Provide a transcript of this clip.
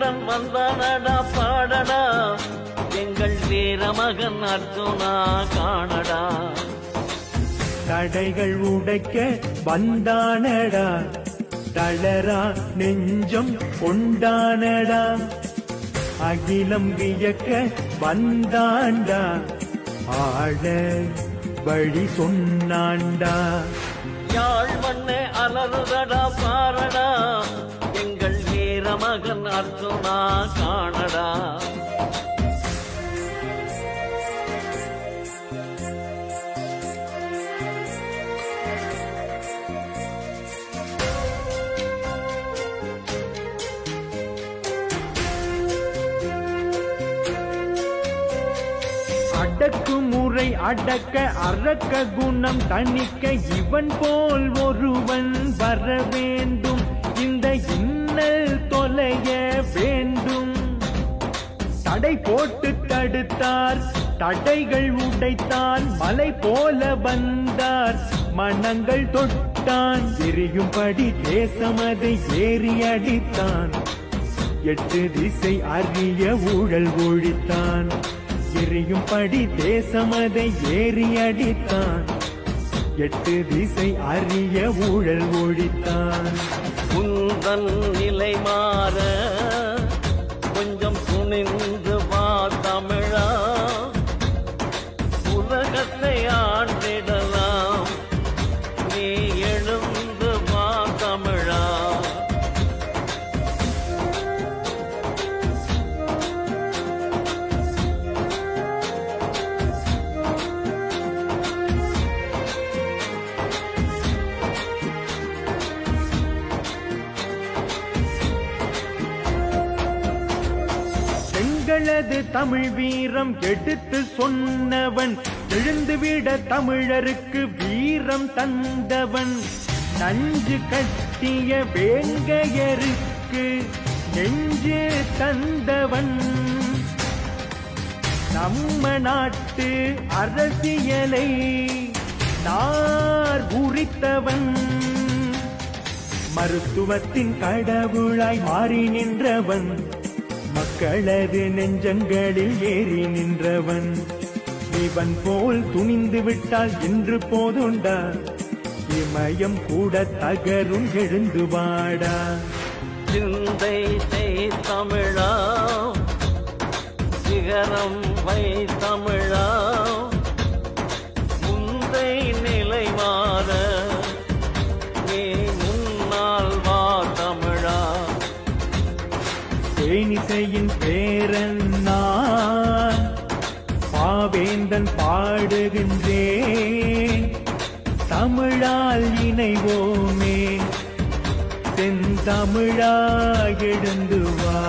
வீரன் வந்தானடா பாடடா எங்கள் வீரமகன் அர்ஜுனா காணடா. தடைகள் உடைக்க வந்தானடா தளரா நெஞ்சம் கொண்டானடா. அகிலம் வியக்க வந்தாண்டா ஆட வழி சொன்னாண்டா. யாழ் மண்ணே அலறுதடா பாரடா எங்கள் வீரமகன் அர்ஜுனா காணடா. அடக்குமுறை அடக்க அரக்க குணம் தணிக்க இவன் போல் ஒருவன் வர வேண்டும். இந்த இன்னல் தொலைய வேண்டும். தடை போட்டு தடுத்தார் தடைகள் உடைத்தான். மலை போல வந்தார் மனங்கள் தொட்டான். எரியும்படி தேசமதை ஏறி அடித்தான். 8 திசை அறிய ஊழல் ஒழித்தான். எரியும்படி தேசமதை ஏறி அடித்தான். 8 திசை அறிய ஊழல் ஒழித்தான். உந்தன் நிலை மாற கொஞ்சம் துணிந்து வா தமிழா. உலகத்தை ஆண்டிடலாம் நீ எழுந்து வா தமிழா. எங்களது தமிழ் வீரம் எடுத்து சொன்னவன். எழுந்துவிட தமிழருக்கு வீரம் தந்தவன். நஞ்சு கட்டிய வேங்கையருக்கு நெஞ்சு தந்தவன். நம்ம நாட்டு அரசியலை நார் உரித்தவன். மருத்துவத்தின் கடவுளாய் மாறி நின்றவன். மக்களது நெஞ்சங்களில் ஏறி நின்றவன். இவன் போல் துணிந்து விட்டால் இன்று போதுண்டா. இமயம் கூட தகரும் எழுந்து வாடா. சிந்தை செய் தமிழா சிகரம் வை தமிழா. முந்தை நிலை மாற நீ முன்னால் வா தமிழா. தேனிசையின் பேரன் நான் பாவேந்தன் பாடுகின்றேன். தமிழால் இணைவோமே செந்தமிழா எழுந்து வா.